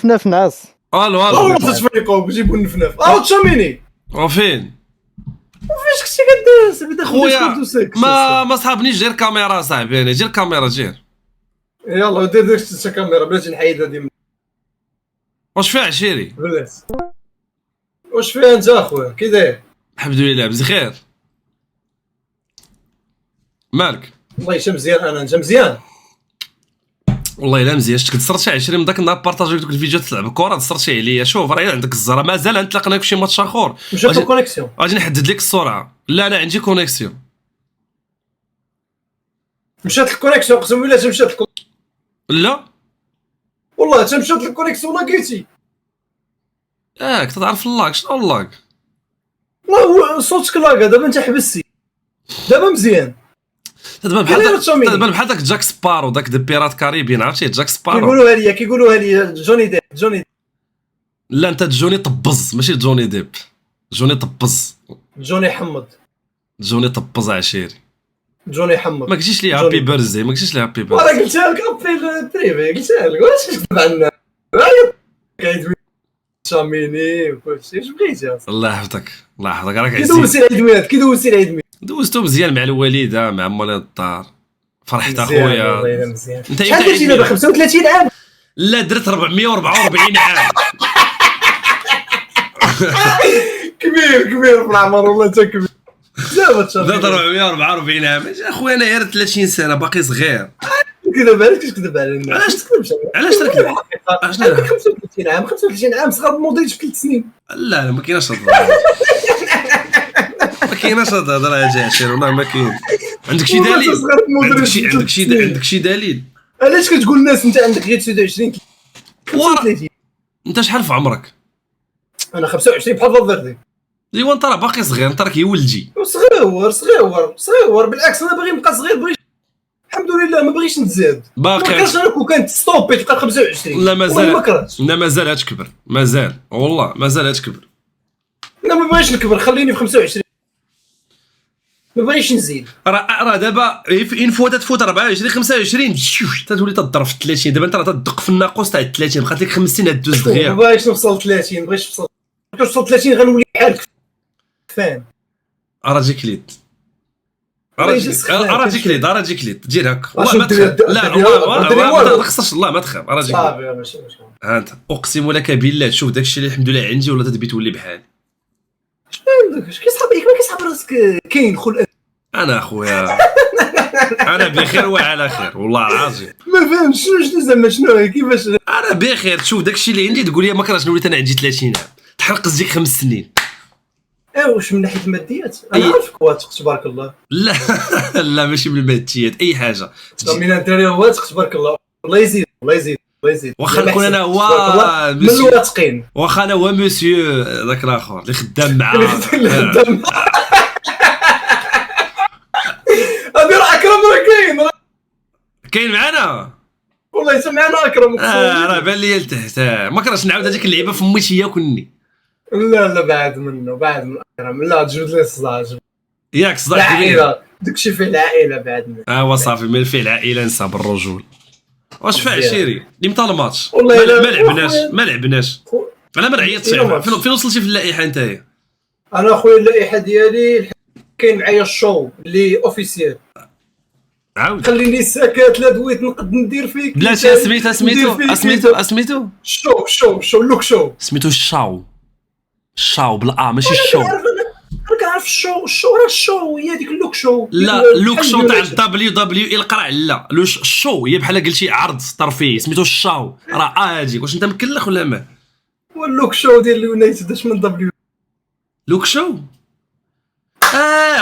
فناف نعس. الو والله تفريقوا جيبوا النفناف تشاميني وفين فاش كنتي كدوز بدا خويا ما صحابنيش غير كاميرا صاحبي انا جير كاميرا جير يلا دير داك الكاميرا بلاتي نحيد هادي واش فيها عشيري بلاتي واش فيها انت اخويا كي داير الحمد لله بخير مالك والله حتى مزيان انا انت مزيان والله الا مزيان شتك تصرت شي 20 من داك النهار بارطاجي دوك الفيديوهات تلعب الكره تصرت شي عليا شوف راه عندك الزهره مازال نتلاقناك في شي ماتش اخر مشات الكونيكسيون اجي نحدد لك السرعه لا انا عندي كونيكسيون مشات الكونيكسيون قسم بالله مشات لا والله حتى مشات الكونيكسيون لاقيتي كنت تعرف اللاك شنو اللاك والله صوتك لاقا دابا انت حبستي دابا مزيان تبان بحال داك جاك سبارو داك دي بيرات كاريبيان عرفتي جاك سبارو كيقولوها لي جوني ديب لا انت جوني طبز ماشي جوني ديب جوني طبز جوني حمد جوني طبز عشيري جوني حمد ما قلتيش لي هابي بيرثدي ما قلتيش لي هابي بيرثدي وانا قلتها لك في البريفي قلتها لك واش تكذب عنا قاعد شاميني وكلشي اش بغيتي الله يحفظك الله يحفظك راك كيدوزي العيد ميلاد كيدوزي العيد ميلاد دوزتو مزيان مع الوالده مع مولين الدار فرحت اخويا والله مزيان انت شحال درتي دابا 35 عام لا درت 444 عام كبير في العمر والله انت كبير بزاف درت 444 عام اخويا انا غير 30 سنه باقي صغير كذب عليك كتكذب علينا علاش تركب علاش 35 عام 35 عام صغار موديل في 3 سنين لا ما كايناش ما كايناش هاد الهضره يا جاشر والله ما كاين عندك شي دليل عندك شي دليل علاش كتقول الناس انت عندك غير 29 30 انت شحال في عمرك انا 25 بحال فالفيردي ايوا انت راه باقي صغير انت راك يولجي صغير بالعكس انا باغي نبقى صغير بغيت الحمد لله ما بغيتش نتزاد باقي كاش انا كون كانت ستوبي تلقى 25 لا مازال تكبر مازال والله مازال تكبر لا ما بغيتش نكبر خليني في 25 ما بغيتش نزيد راه دابا ان فوت تفوت 24 25 تتولي تضرب في 30 دابا انت راه تدق في الناقوس تاع 30 بقات لك 5 سنين دوز دغيا ما بغيتش نوصل 30 بغيتش نوصل 30 غنولي بحالك فاهم جيك ليد اراجيك ليد دير هكا والله ما تخاف لا والله ما تخسرش الله ما تخاف اراجيك صافي ماشي ها انت اقسم لك بالله شوف داكشي اللي الحمد لله عندي ولا تدبي تولي بحالي كيصحاب ما كيصحاب راسك كاين خل انا اخويا انا بخير وعلى خير والله العظيم ما فهمتش شنو زعما شنو كيفاش انا بخير تشوف داكشي اللي عندي تقول لي ما كرهتش وليت انا عندي 30 عام تحرق زيك 5 سنين واش من ناحيه الماديات انا عارفك واثق تبارك الله لا لا ماشي من الماديات اي حاجه من انت واثق تبارك الله الله يزيد واخا نكون انا هو من الواثقين واخا انا هو مسيو ذاك الاخر اللي خدام معاه هذه راه اكرم راه كاين معنا والله سمعنا اكرم راه بان لي لتحت ما كرهتش نعاود هذيك اللعيبه في ميتي ياكلني لا بعد منه اكرم لا تجبد لي الصداع ياك صداع كبير داكشي فيه العائله بعد منه هو صافي من فيه العائله نسى بالرجول واش فيها عشيري امتى الماتش ما لعبناش انا ما عيطتش فين وصلتي في اللائحه نتايا انا اخويا اللائحه ديالي كاين معايا الشو اللي اوفيسيال عاود خليني ساكت لا دويت نقد ندير فيك بلاتي سميتو شو لوك شو سميتو الشاو بالا ماشي الشو راك عارف الشو راه الشو هي ديك اللوك شو لا لوك شو تاع دبليو دبليو اي القرع لا الشو هي بحال قلتي عرض ترفيه سميتو الشاو راه اجي واش انت مكلخ ولا ما هو اللوك شو ديال اليونايتد اش من دبليو لوك شو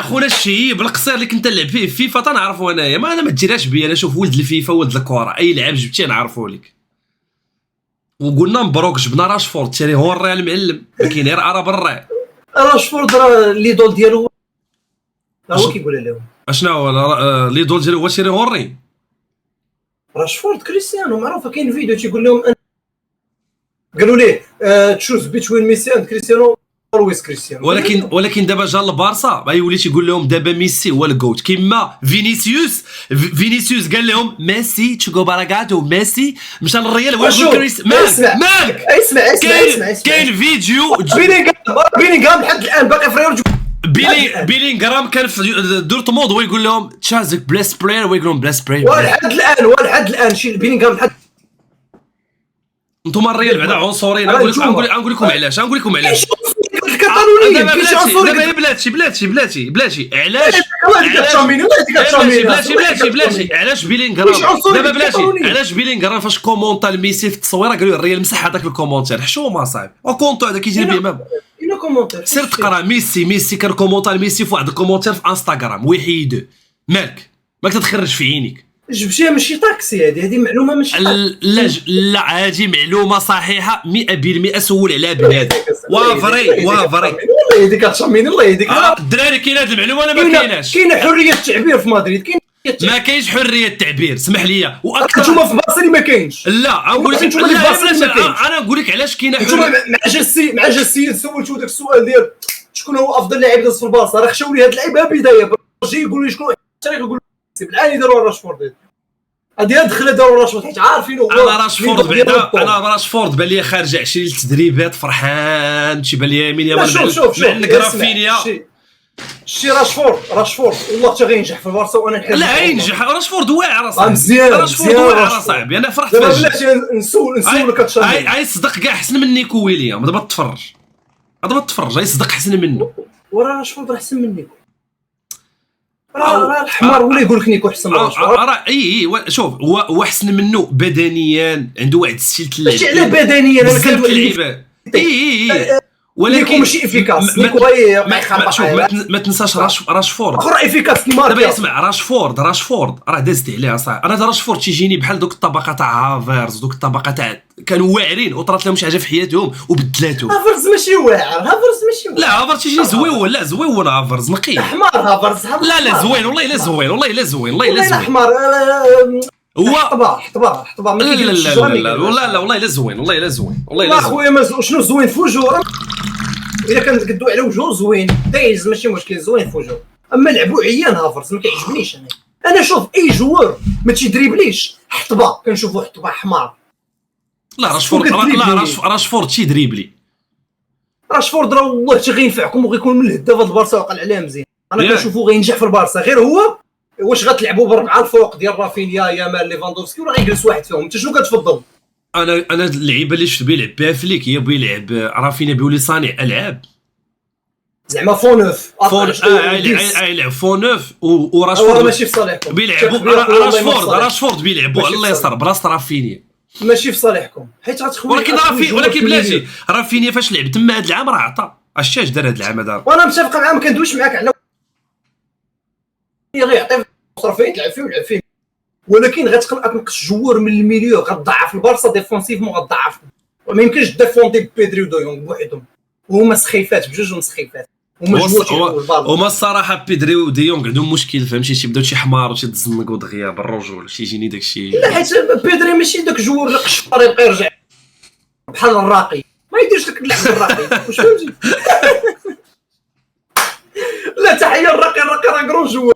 خونا الشيب القصير اللي كنت نلعب فيه فيفا تنعرفو انايا ما انا ما تجيرهاش بيا انا شوف ولد الفيفا ولد الكره اي لعب جبتيه نعرفو لك وقلنا مبروك جبنا راشفورد تيري هو الريال المعلم ما كاين غير عرب الرعي راشفورد راه لي دول ديالو هو كيقول لهم اشنا هو لي دول ديالو هو تيري هوري راشفورد كريستيانو معروفه كاين فيديو تيقول لهم قالوا ليه تشوز بيتوين ميسي اند كريستيانو لويس كريستيانو. ولكن دابا جا البارسا غيولي تيقول لهم دابا ميسي هو الجوت كيما فينيسيوس قال لهم ميسي تشوكو باراكاتو ميسي مشى للريال هو مالك اسمع كاين فيديو بيلينغهام لحد الان باقي في ريال. بيلينغهام كان في دورتموند هو يقول لهم تشازك بلاس بلاير ويقول لهم بلاس بلاير ولحد الان شي بيلينغهام لحد انتم الريال بعدا عنصريين. نقول لكم علاش الكتالوني بلاتي علاش بيلينغهام فاش كومونتا لميسي في التصويره قالوا الريال مسح هذاك الكومونتير حشومه صاحبي وكونتو هذا كيجي بيه سير تقرا ميسي كان كومونتا لميسي في واحد الكومونتير في انستغرام ويحيدو مالك تتخرج في عينيك جبتيها ماشي طاكسي هذه معلومه ماشي لا هذه معلومه صحيحه 100% سول عليها بنادم وافري والله يهديك تشامين الله يهديك الدراري كاين هذه المعلومه ولا ما كايناش كاينه حريه التعبير في مدريد ما كاينش حريه التعبير اسمح لي واكثر نتوما في بارسا ما كاينش لا نقول لك انا نقول لك علاش كاينه حريه مع جا السيد سولتو داك السؤال ديال شكون هو افضل لاعب داز في البارسا راه خشاو لي هاد اللعيبه بدايه جاي يقولوا لي شكون التاريخ يقول الان يديروا راشفورد هذه دخل داروا راشفورد حيت عارفين انا راشفورد بان لي خارج 20 تدريبات فرحان تيبان لي يمين يا شوف رافينيا شي راشفورد والله حتى غينجح في البارسا وانا نحب لا ينجح راشفورد واعر اصاحبي مزيان راشفورد واعر اصاحبي انا فرحت دابا بلاتي نسولك هاي صدق كاع احسن من نيكو ويليام دابا تفرج هاي صدق احسن منه ورا راشفورد احسن من نيكو راه الحمار ولا يقول لك نيكو احسن من راشفورد شوف هو احسن منه بدنيا عنده واحد ستيل اللعب ماشي على بدنيا انا كنقول ولكن ماشي افيكاس نيكو ما تنساش راشفورد اخر افيكاس الماركه دابا اسمع راشفورد راه دازت عليه صاحبي انا راشفورد تيجيني بحال دوك الطبقه تاع هافرز دوك الطبقه تاع كانوا واعرين وطرات لهم شي حاجه في حياتهم وبدلاتهم هافرز ماشي واعر لا هافرز تيجي زوين لا زوين هافرز نقي حمار هافرز لا زوين والله الا زوين حمار هو احتضار لا والله الا زوين والله اخويا شنو زوين في وجهه الا كان كدوي على وجهه زوين دايز ماشي مشكل زوين في وجهه اما لعبو عيان هافرز ما كيعجبنيش انا شوف اي جوار ما تيدريبليش حطبه كنشوفو حطبه حمار لا راشفورد تيدريبلي راشفورد راه والله حتى غينفعكم وغيكون من الهداف هاد البارسا وقع عليه مزيان انا كنشوفو غينجح في البارسا غير هو واش غتلعبوا بربعه الفوق ديال رافينيا يامال ليفاندوفسكي ولا غيجلس واحد فيهم انت شنو كتفضل؟ انا اللعيبه اللي شفت بيلعب بها فليك هي بيلعب رافينيا بيولي صانع العاب زعما فونوف يلعب فونوف وراشفورد ماشي في صالحكم بيلعبوا راشفورد بيلعبوا على اليسار بلاصه رافينيا ماشي في صالحكم حيت غتخوي ولكن بلاتي رافينيا فاش لعب تما هذا العام راه عطى اش دار هذا العام هذا وانا متفق معاه ما كندويش معاك على غيعطي رافينيا تلعب فيه ولعب فيه ولكن غتنقص جوار من الميليو غتضعف البارسا ديفونسيفمون غتضعف ما يمكنش ديفوندي بيدري ودويونغ بوحدهم وهما سخيفات بجوج سخيفات هما الصراحه بيدري وديونغ عندهم مشكل فهمتي تيبداو شي حمار وتيتزنقوا دغيا بالرجول تيجيني داكشي لا حيت بيدري ماشي داك جوار اللي قشفر يبقى يرجع بحال الراقي ما يديرش لك اللعب الراقي واش فهمتي لا تحيه الراقي راه كرون جوار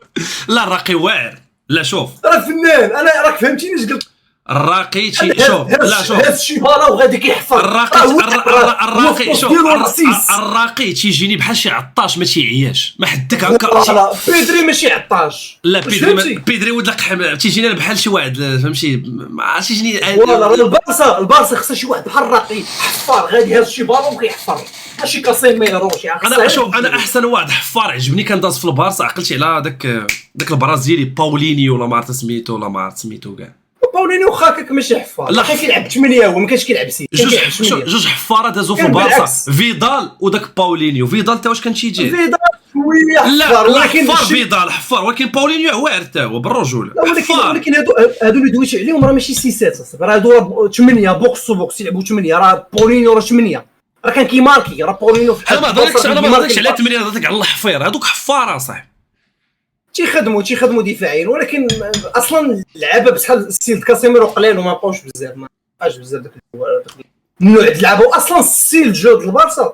لا الراقي واعر لا شوف راه فنان انا راك فهمتيني اش قلت الراقي شوف لا شوف هذا الشيء بالا وغادي كيحفر الراقي شوف الراقي تيجيني بحال شي عطاش ما تيعياش ما حدك هكا بيدري ماشي عطاش لا بيدري ولد القحم تيجيني بحال شي واحد فهمتي ما عرفتش تيجيني والله البارسا خصها شي واحد بحال الراقي حفار غادي هذا الشيء بالا وكيحفر ماشي كاسين ما يروش انا احسن واحد حفار عجبني كان داز في البارسا عقلتي على داك البرازيلي باولينيو ولا ما عرفت سميتو كاع باولينيو واخا هكاك ماشي حفار لا كان كيلعب 8 هو ما كانش كيلعب 6 جوج حفارات دازو في البارسا فيدال وداك باولينيو فيدال تا واش كان تيجي فيدال شويه حفار ولكن فيدال حفار ولكن باولينيو واعر حتى هو بالرجوله ولكن هادو اللي دويت عليهم راه ماشي 6 راه هادو 8 بوكس وبوكس يلعبوا 8 راه باولينيو راه 8 راه كان كيماركي راه باولينو في انا ما هضرتش على 8 هضرتك على الحفير هذوك حفاره صاحبي تيخدموا دفاعيين ولكن اصلا لعابه بشحال السيل كاسيميرو قليل وما بقاوش بزاف ما بقاش بزاف داك النوع د اللعابه واصلا السيل جود البارسا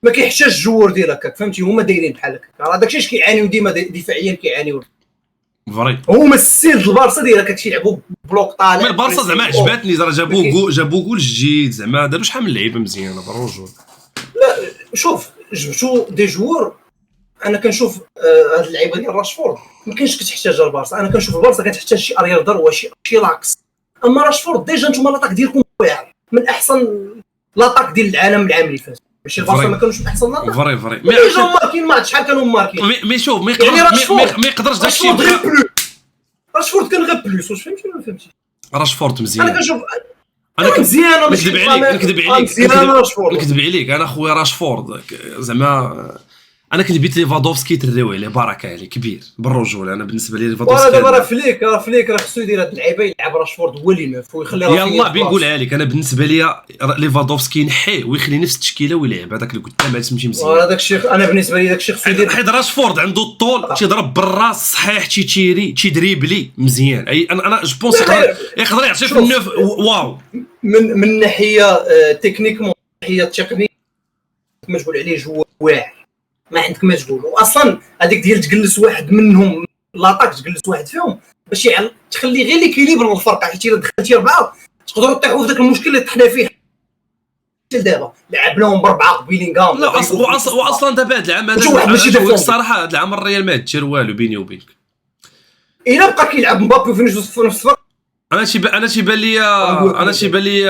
ما كيحتاج الجوار ديال هكاك فهمتي هما دايرين بحال هكاك راه داكشي اش كيعانيو ديما دفاعيا كيعانيو فري. هما السيل البارسا داير هكاك كيلعبوا بلوك طالع مي البارسا زعما عجباتني زعما جابوا جول جديد زعما داروا شحال من لعيبه مزيانه بالرجل. لا شوف جبتو دي جوار انا كنشوف هاد اللعيبه ديال راشفورد ما كاينش كتحتاج البارسا انا كنشوف البارسا كتحتاج شي اريردر وشي لاكس اما راشفورد ديجا نتوما لاطاك ديالكم واعر من احسن لاطاك ديال العالم العام اللي فات ماشي البارسا ما كانوش من احسن لاطاك فري ديجا ماركين ماتش شحال كانوا ماركين مي شوف ما يقدرش داكشي راشفورد كان غير بلوس واش فهمتي ولا ما فهمتيش راشفورد مزيان انا كنشوف انا مزيان نكذب عليك انا خويا راشفورد زعما انا كنت بيت ليفادوفسكي تريو عليه بركه عليه كبير بالرجوله انا بالنسبه لي ليفادوفسكي دابا راه فليك راه خصو يدير هاد اللعيبه يلعب راشفورد هو اللي ناف ويخلي راه يلاه بنقولها لك انا بالنسبه لي ليفادوفسكي ينحيه ويخلي نفس التشكيله ويلعب هذاك اللي قدام تمشي مزيان وراه داك الشيء انا بالنسبه لي داك الشيء خصو يدير حيت راشفورد عنده الطول تيضرب بالراس صحيح تيتيري تيدريبلي مزيان اي انا جو بونس يقدر يعطي في النوف واو من ناحيه تكنيكمون ناحيه تقنيه ما تقول عليه جوار واعر ما عندك ما تقول واصلا هذيك ديال تجلس واحد منهم لاطاك تجلس واحد فيهم باش تخلي غير ليكيليبر الفرقه حيت الا دخلتي اربعه تقدروا تطيحوا في ذاك المشكل اللي طحنا فيه حتى دابا لعب لهم بربعه بيلينغهام لا واصلا دابا هذا العام هذا الصراحه هذا العام الريال ما دار والو بيني وبينك الا بقى كيلعب مبابي وفينيسيوس في نفس الفرق انا تيبان لي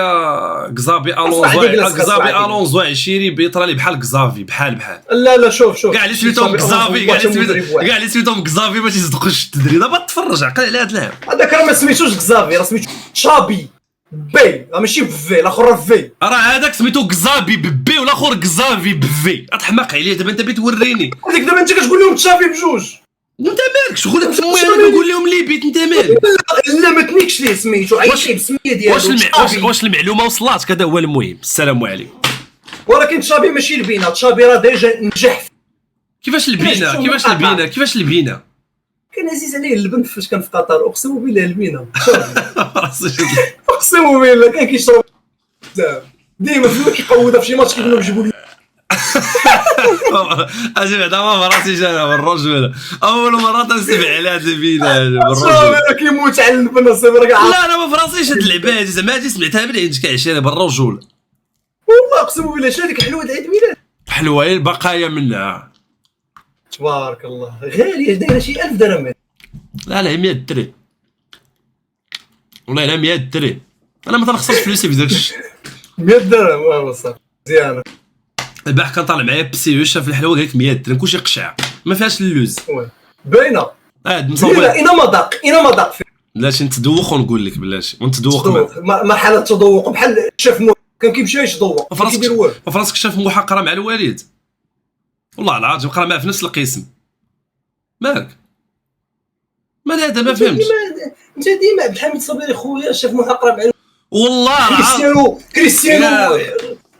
كزافي الونزو عشيري بيطرى لي بحال كزافي بحال لا شوف كاع اللي سميتهم كزافي كاع اللي سميتهم كزافي ما تيصدقوش التدريب دابا تفرج عقل على هذا اللاعب هذاك راه ما سميتوش كزافي راه سميتو تشابي بي راه ماشي بفي الاخر في راه هذاك سميتو كزافي ببي والاخر كزافي بفي اطحماق عليه دابا انت بتوريني هذيك دابا انت كتقول لهم تشافي بجوج وانت مالك شغل تسمي انا كنقول لهم لي بيت انت مالك لا ما تنيكش ليه سميتو عيطي بسميه ديالو واش المعلومه وصلات هذا هو المهم السلام عليكم ولكن تشابي ماشي البينا تشابي راه ديجا نجح كيفاش البينا كان عزيز عليه اللبن فاش كان في قطر اقسم بالله البينا اقسم بالله كان كيشرب ديما فين كيقودها في شي ماتش كيقولوا جيبوا لي اجي بعدا ما راسي جانا بالرجل اول مره تنسمع على هذا البينا بالرجل كيموت على البن صفر كاع لا انا ما فراسيش هاد اللعبه هادي زعما هادي سمعتها من عندك عشان بالرجل والله اقسم بالله شنو هذيك حلوه عيد ميلاد حلوه البقايا منها تبارك الله غاليه دايره شي 1000 درهم لا 100 درهم والله لا 100 درهم انا ما تنخسرش فلوسي في داك الشيء 100 درهم واه صافي مزيانه البارح كان طالع معايا بسي شاف الحلوه قال لك 100 درهم كلشي قشع ما فيهاش اللوز باينه مصور لا انا ما داق فيه بلاتي نتذوق ونقول لك بلاتي ونتذوق مرحله التذوق بحال شاف كان كيمشي يتذوق كيدير والو فراسك شاف موحى قرا مع الوالد والله العظيم قرا معاه في نفس القسم مالك ما هذا ما فهمتش انت ديما عبد الحميد صبيري خويا شاف موحى قرا مع والله كريستيانو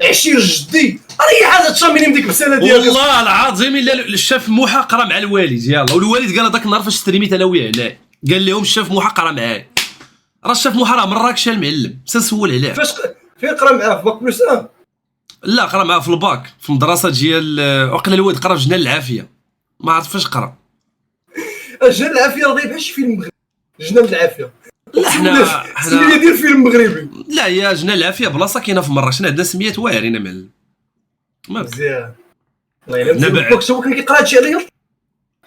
عشير جدي اي حاجه تشاميني من ديك السنه ديالك والله العظيم الا الشاف موحى قرا مع الوالد يلاه والوالد قال هذاك النهار فاش ستريميت انا وياه هنا قال لهم الشاف موحى قرا معايا راه الشاف موحى راه مراكش المعلم سنسول عليه فاش فين قرا معاه في باك بلس لا قرا معاه في الباك في المدرسه ديال وقيلا الوالد قرا في جنان العافيه ما عرفت فاش قرا جنان العافيه راه بحال شي فيلم مغربي جنان العافيه لا حنا ديال فيلم مغربي لا يا جنان العافيه بلاصه كاينه في مراكش حنا عندنا سميات واعرين معلم مزيان الله يلاه هو كان كيقرا هادشي عليا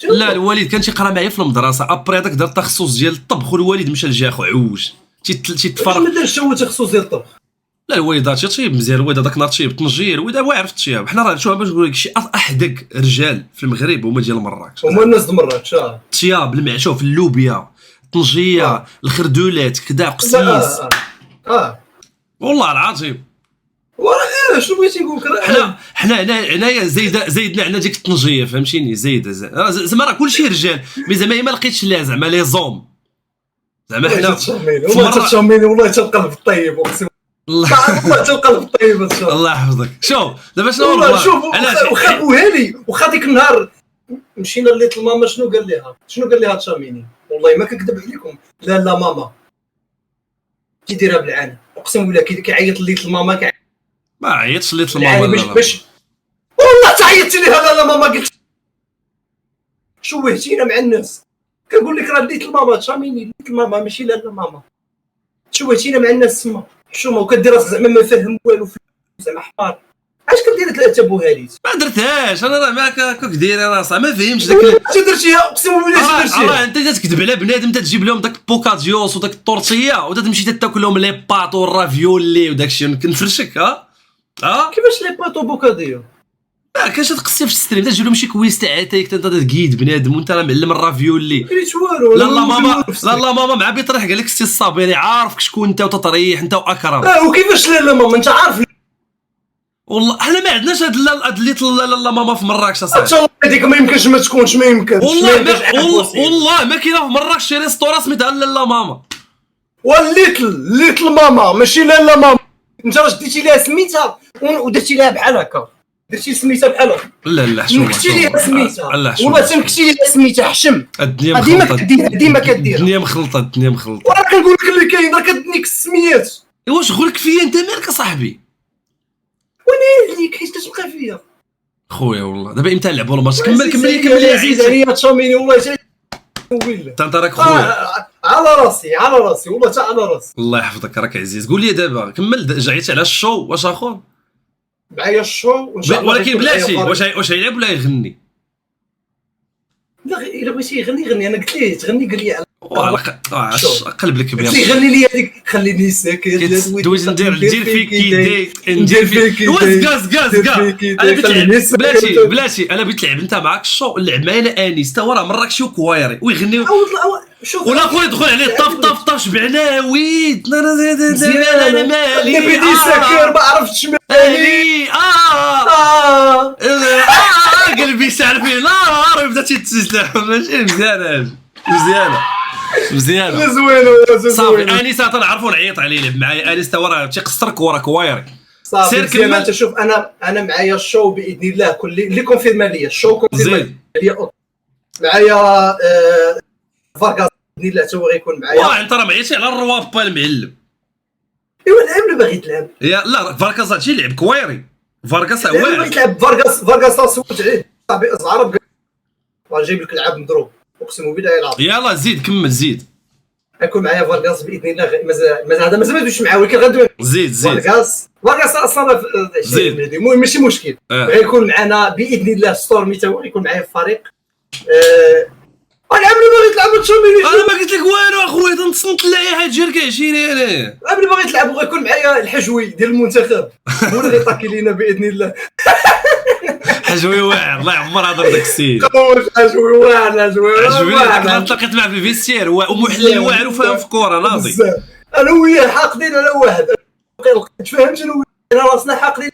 لا الوالد كان تيقرا معايا في المدرسه ابري هذاك دار التخصص ديال الطبخ والوالد مشى لجاخو عوج تيتفرج ما دارش هو تخصص ديال الطبخ لا الوالد تيطيب مزيان الوالد هذاك النهار تيب طنجيه الوالد واعر في الطياب حنا راه شوف باش نقول لك شي احدق رجال في المغرب هما ديال مراكش هما الناس د مراكش الطياب المعشوف اللوبيا طنجيه الخردولات كدا قسيس والله العظيم وراه شنو بغيتي نقول لك حنا هنايا زايدنا عندنا ديك الطنجيه فهمتيني زايده زعما راه كلشي رجال مي زعما ما لقيتش لا زعما لي زوم زعما حنا والله تشاميني والله تلقلب الطيب اقسم والله تلقلب الطيب ان شاء الله الله يحفظك شوف دابا شنو والله شوف واخا بوهالي واخا ديك النهار مشينا ليت الماما شنو قال لها تشاميني والله ما كنكذب عليكم لا ماما كيديرها بالعاني اقسم بالله كيعيط ليت الماما ما عيطش ليت الماما باش والله تعيطت لي هذا لا ماما قلت شوهتينا مع الناس. كنقول لك راه ليت الماما تشاميني ليت الماما ماشي لا ماما. شوهتينا مع الناس تما حشومه وكدير راسك زعما ما فاهم والو زعما حمار. اش كدير ثلاثه بوهاليت ما درتهاش انا، راه معاك هكاك داير راسها ما فهمتش داك اش درتيها اقسم بالله اش درتيها. راه انت تكذب على بنادم تجيب لهم داك البوكاديوس وداك الطورتيه وتمشي تاكل لهم لي باط والرافيولي وداك الشيء كنفرشك. كيفاش لي باتو بوكاديو كاش تقصي في الستريم تجيب لهم شي كويس تاع عتايك انت تقيد بنادم وانت راه معلم الرافيولي. قلت والو لا ماما مع بيطرح قال لك السي الصابري عارفك شكون انت وتطريح انت واكرم. وكيفاش لا ماما انت عارف والله حنا ما عندناش هاد لا ماما في مراكش اصاحبي. ان شاء الله هذيك ما يمكنش ما تكونش ما يمكنش والله ما كاينه في مراكش شي ريستورا سميتها لا ماما. ليتل ماما ماشي لا ماما. انت واش ديتي لها سميتها ودرتي لها بحال هكا درتي سميتها بحال هكا. لا شوف نكتي ليها سميتها والله تنكتي ليها سميتها حشم. الدنيا ديما مخلطه كدير ديما كدير الدنيا مخلطه وراه كنقول لك اللي كاين راه كدنيك السميات. واش غولك فيا انت مالك اصاحبي وانا عليك حيت كتبقى فيا خويا والله دابا امتى نلعبوا الماتش كمل عزيز عليا تشاميني والله ويلي انت راك خويا على راسي والله حتى على راسي. الله يحفظك راك عزيز. قول لي دابا كمل جايت على الشو واش اخر معايا الشو وان شاء الله ولكن بلاتي واش يلعب ولا يغني؟ لا الا بغيتي يغني انا قلت ليه تغني قال لي قلب لك بيان غني لي هذيك خليني ساكت دوز ندير فيك كيدي واش بلاتي انا بغيت تلعب انت معاك الشو لعب معايا انيس تا هو راه مراكشي وكوايري ويغني ولا خويا دخل عليه طف شبعنا ويد انا مالي بدي ساكر ما عرفتش مالي قلبي شعل فيه نار وبدا تيتسلح ماشي مزيانه زوينه صافي. انيس تنعرفو نعيط عليه لعب معايا انيس تا هو راه تيقصر كوره كوايري سير كمل. انت شوف انا معايا الشو باذن الله كل اللي كونفيرما ليا الشو كونفيرما ليا معايا فارغاس باذن الله تا هو غيكون معايا. واه انت راه معيتي على الروابا المعلم. ايوا العب اللي باغي تلعب لا فارغاس هادشي لعب كوايري فارغاس هو باغي تلعب فارغاس صوت عليه صاحبي زعرب راه جايب لك لعاب مضروب اقسم بالله يلعب. يلا زيد كمل زيد. غيكون معايا فارغاس باذن الله مازال هذا مازال ما دوش معاه ولكن غندوي زيد فارغاس اصلا زيد المهم ماشي مشكل. غيكون معنا باذن الله ستورمي تا هو غيكون معايا في الفريق. انا عمري باغي تلعب تشامبيونز. انا ما قلت لك والو اخويا تنصنت لا حاجه جير كيعشيني انا عمري باغي تلعب وغيكون معايا الحجوي ديال المنتخب هو اللي غيطاكي لينا باذن الله. حجوي واعر الله يعمر هضر داك السيد حجوي واعر انا تلاقيت معاه في الفيستير ومحلل واعر وفاهم في كوره ناضي. انا وياه حاقدين على واحد تفهمت انا راسنا حاقدين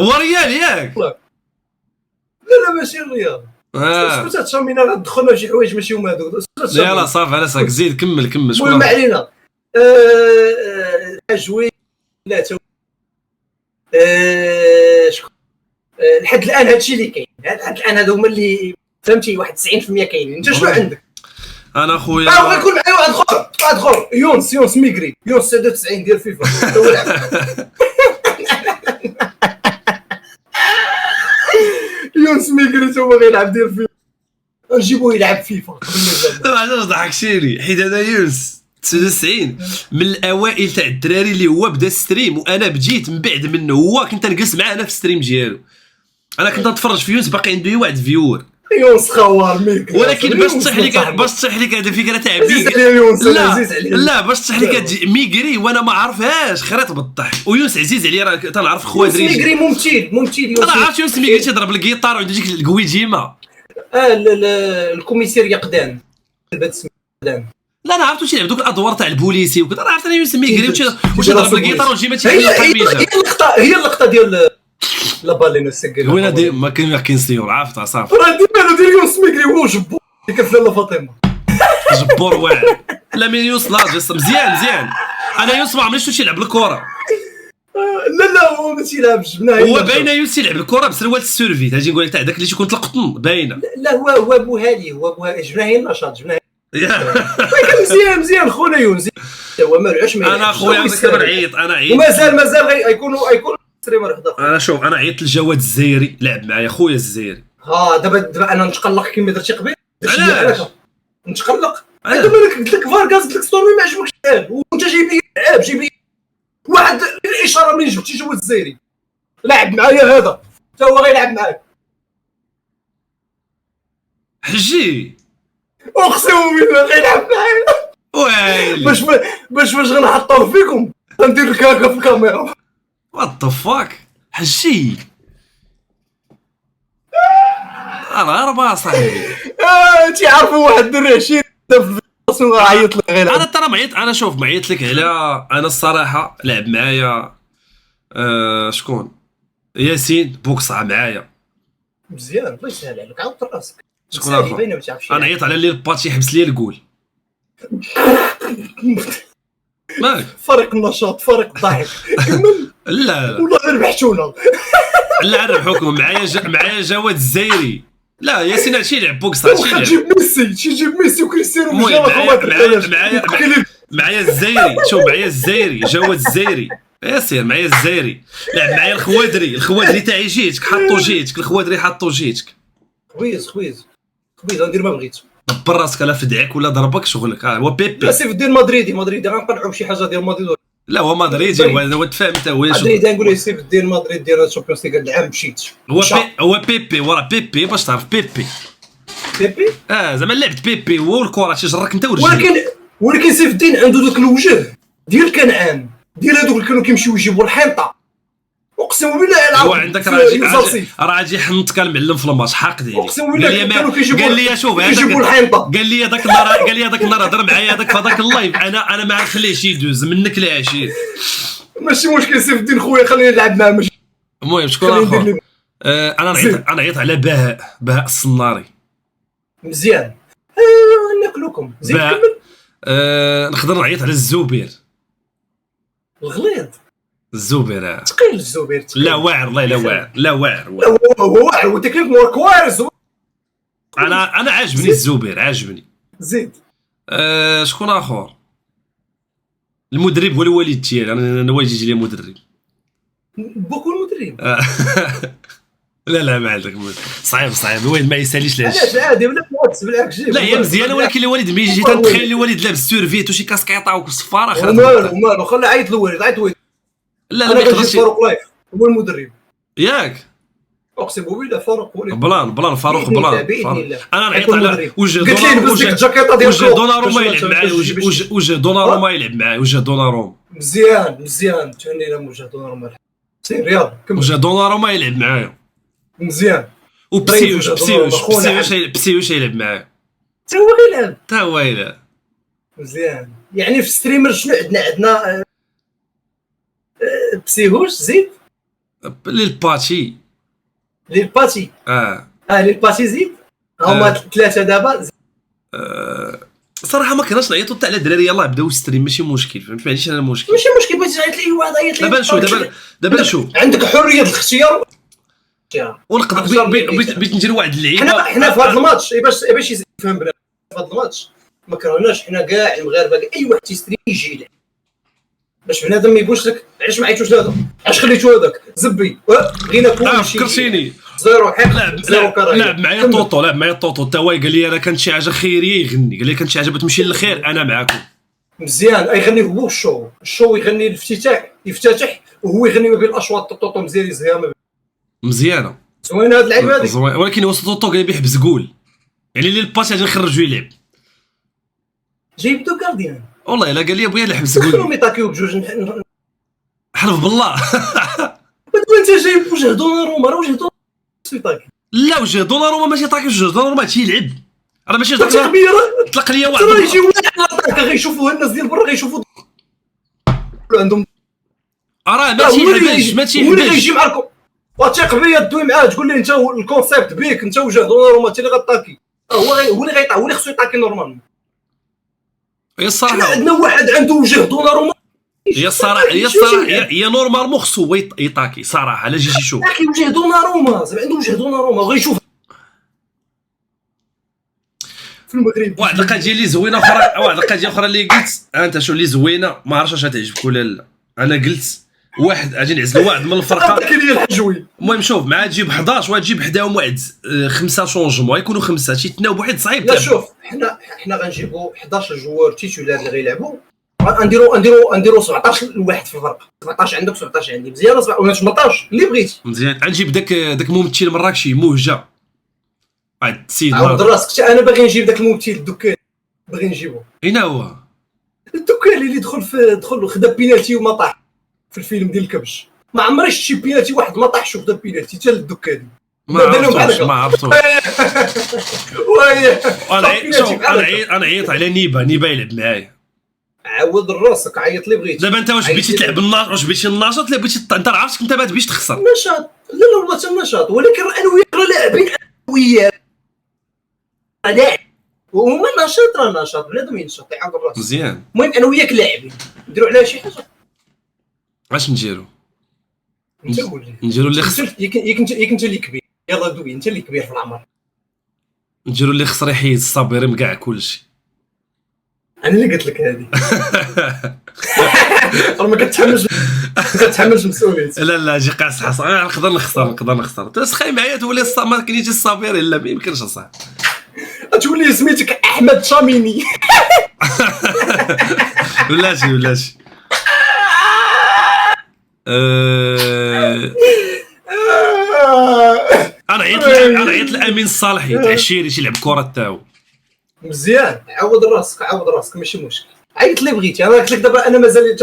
هو ريال ياك لا ماشي الرياض. اسكت تشامينا غندخلنا شي حوايج ماشي هما هذوك. يلا صافي على ساك زيد كمل شكون ما علينا. حجوي لا تو شكون لحد الان هادشي اللي كاين لحد الان هادو هما اللي فهمتي 91% كاينين. انت شنو عندك؟ انا خويا غيكون معايا واحد اخر يونس ميغري يونس 99 ديال فيفا هو لعب يونس ميغري هو غيلعب ديال فيفا نجيبوه يلعب فيفا قبل ما علاش ضحكتيني حيت انا يونس 99 من الاوائل تاع الدراري اللي هو بدا ستريم وانا بديت من بعد منه. هو كنت نجلس معاه انا في ستريم ديالو انا كنت نتفرج في يونس باقي عنده واحد فيور يونس خوار ميك ولكن باش تصح لك هذه الفكره تاع لا باش تصح لك ميغري وانا ما عارفهاش خريط بالضحك. ويونس عزيز عليا راه تنعرف خوادري ميغري ممثل يونس انا عرفت يونس ميغري تيضرب الكيطار وعنده ديك الكويجيما الكوميسير يقدان قدام. لا انا عرفت واش يلعب دوك الادوار تاع البوليسي وكذا راه عرفت انا يونس ميغري واش يضرب الكيطار وجيما هي اللقطه ديال لا بالين السكر وين دي ما كاين سيور عرفتها صافي راه ديما ديال يونس ميغري هو جبور اللي كانت لاله فاطمه جبور واعر. لا مين يونس لا مزيان انا يونس ما عمرنيش شفتو يلعب الكره. لا هو ما تيلعبش هو باينه يونس يلعب الكره بسروال السيرفي تاجي نقول لك تاع داك اللي تيكون القطن باينه. لا هو بوهالي جبناه هي النشاط جبناه مزيان خونا يونس هو ما رعش انا خويا نعيط ومازال غيكونوا ستريمر وحده اخرى. انا شوف انا عيطت لجواد الزايري لعب معايا خويا الزايري. دابا انا نتقلق كما درتي قبيل. علاش نتقلق دابا انا قلت لك فارغاس قلت لك ستورمي ما عجبكش لعب وانت جايب لي لعب جايب لي واحد الاشاره منين جبتي جواد الزايري لعب معايا هذا حتى هو غيلعب معاك حجي اقسم بالله غيلعب معايا ويلي باش غنحطوه فيكم غندير لك هكا في الكاميرا وات ذا فاك حجي انا غير صاحبي تيعرفوا واحد الدري 20 في راسو عيط لك غير انا ترى معيط انا شوف معيط لك على انا الصراحه لعب معايا شكون ياسين بوكسع معايا مزيان الله يسهل عليك عاود راسك شكون اخر انا عيط على اللي الباتي يحبس لي الكول مالك فرق النشاط فرق الضحك كمل لا والله ربحتونا لا نربحوكم معايا جواد الزايري لا ياسين هادشي يلعب بوكسر هادشي يلعب تجيب ميسي وكريستيانو معايا الزايري شوف معايا الزايري جواد الزايري ياسين معايا الزايري لعب معايا الخوادري تاعي جيتك الخوادري حطو جيتك خويز ندير ما بغيت دبر راسك لا فدعك ولا ضربك شغلك هو بيبي لا سيف دير مدريدي غنقنعو بشي حاجه ديال مدريد لا هو مدريدي هو تفاهم انت هو مدريد نقول له سيف دير مدريد ديال الشامبيونز ليغ العام مشيت هو بيبي ورا بيبي باش تعرف بيبي زعما لعبت بيبي هو الكره تجرك انت ورجلك ولكن سيف الدين عنده دوك الوجه ديال كنعان ديال هذوك اللي كانوا كيمشيو يجيبوا الحنطه اقسم بالله هو عندك راجي حنط كان معلم في الماتش حاقدي اقسم بالله قال لي شوف يجيبوا الحنطه قال لي هذاك النهار هضر معايا هذاك في هذاك اللايف انا ما نخليهش يدوز منك العشير ماشي مشكل سيف الدين خويا خلينا نلعب معاه ماشي المهم شكون اخر انا عيط على بهاء الصناري مزيان ناكلوكم زيد كمل نقدر نعيط على الزبير الغليظ الزبير ثقيل الزبير لا واعر والله لا واعر هو واعر وتكنيك مور كوارز انا عاجبني الزبير عاجبني زيد شكون اخر المدرب هو الوالد ديالي انا واجي يجي لي مدرب بوكو المدرب لا ما عندك صعيب الوالد ما يساليش علاش عادي ولا موتس بالعكس لا هي مزيانه ولكن الوالد ملي يجي تنتخيل الوالد لابس سيرفيت وشي كاسكيطه وصفاره مالو خلي عيط الوالد لا ما يقدرش فاروق لايف هو المدرب ياك اقسم بالله فاروق هو بلان فاروق انا نعيط على وجه دوناروما يلعب معايا وجه دوناروما مزيان تهنينا وجه دوناروما سير رياض وجه دوناروما يلعب معايا مزيان بسيوش يلعب معايا حتى هو يلعب مزيان يعني في ستريمر شنو عندنا بسيهوش زيد للباتي للباتي زيد هما ثلاثه دابا صراحه ما كناش نعيطوا حتى على الدراري يلاه بداو ستريم ماشي مشكل فهمت ما عنديش انا المشكل بغيتي تعيط لي واحد عيط لي دابا نشوف عندك حريه الاختيار ونقدر بغيت ندير واحد اللعيبه حنا في هذا الماتش باش يفهم بنا في هذا الماتش ما كرهناش حنا كاع المغاربه اي واحد تيستري يجي له باش بنادم ما يقولش لك علاش ما عيطوش لهذا علاش خليتو هذاك زبي بغينا كلشي فكرتيني زيرو حق زيرو كراهيه لعب معايا طوطو حتى هو قال لي انا كانت شي حاجه خيريه يغني قال لي كانت شي حاجه بتمشي للخير انا معاكم مزيان يغني هو الشو يغني الافتتاح يفتتح وهو يغني ما بين الاشواط طوطو مزيان يزهر مزيانه زوين هاد اللعيبه هذيك ولكن هو طوطو قال لي بيحبس قول يعني اللي الباس غادي نخرجو يلعب جايبدو كارديان والله الا قال لي ابويا اللي حبس قول خليهم يطاكيو بجوج حلف بالله انت جايب وجه دوناروما راه وجه دوناروما يطاكي لا وجه دوناروما ماشي طاكي وجه دوناروما هادشي يلعب انا ماشي طلق لي واحد راه يجي واحد غيشوفوه الناس ديال برا غيشوفوا عندهم راه ما تيحبش هو اللي غيجي معاكم وثيق بيا دوي معاه تقول لي انت الكونسيبت بيك انت وجه دوناروما انت اللي غطاكي هو اللي غيطاح هو اللي خصو يطاكي نورمالمون هي الصراحه عندنا واحد عنده وجه دوناروما هي الصراحه هي نورمالمون خصو يطاكي صراحه لا جيتي شوف طاكي وجه دوناروما زعما عنده وجه دوناروما غيشوف في المغرب واحد القضيه اللي زوينه اخرى اللي قلت انت شو اللي زوينه ما عرفتش واش غتعجبك ولا لا انا قلت واحد اجي نعزلوا واحد من الفرقه. كاين لي الحجوي. المهم شوف مع تجيب 11 وتجيب حداهم واحد 5 شونجمون يكونوا 5 شي تناوب واحد صعيب. لا شوف حنا غنجيبوا 11 جوار تيتولار اللي غيلعبوا، نديروا 17 لواحد في الفرقه، 17 عندك 17 عندي، مزيان ولا 18 اللي بغيتي. مزيان غنجيب داك ممثل مراكشي موهجه واحد السيد عاود راسك، انا باغي نجيب داك الممثل الدكان، باغي نجيبو. اين هو الدكان اللي دخل خدا بينالتي وما طاح في الفيلم ديال الكبش. ما عمري شفت شي بينالتي واحد ما طاحش وخدا بينالتي حتى الدكان. ما عرفتوش انا عيط على نيبا يلعب معايا. عاود راسك، عيط لي بغيتي. دابا انت واش بغيتي تلعب الناشط، واش بغيتي الناشط ولا بغيتي انت عرفتك انت ما تبيش تخسر نشاط؟ لا والله حتى النشاط، ولكن انا وياك لاعبين وياه لاعب وهما نشاط بنادم ينشط يعاود راسك مزيان. المهم انا وياك لاعبين نديروا عليها شي حاجه. اش نديروا؟ انت قول لي. نديروا اللي خسر، ياك انت اللي كبير، يلا دوي انت اللي كبير في العمر. نديروا اللي خسر يحيد الصابير من كاع كلشي. انا اللي قلت لك هذه. راه ما كتحملش مسؤوليتي. لا جي قاص حصل، انا نقدر نخسر تسخي معايا تولي ما كاينش الصابير الا ما يمكنش اصاحبي. تولي سميتك احمد شاميني. ولاشي انا عيط لامين الصالحي تاع الشيري تيلعب كره تاعو. مزيان عاود راسك ماشي مشكل، عيط لي بغيتي. انا قلت لك دابا انا مازال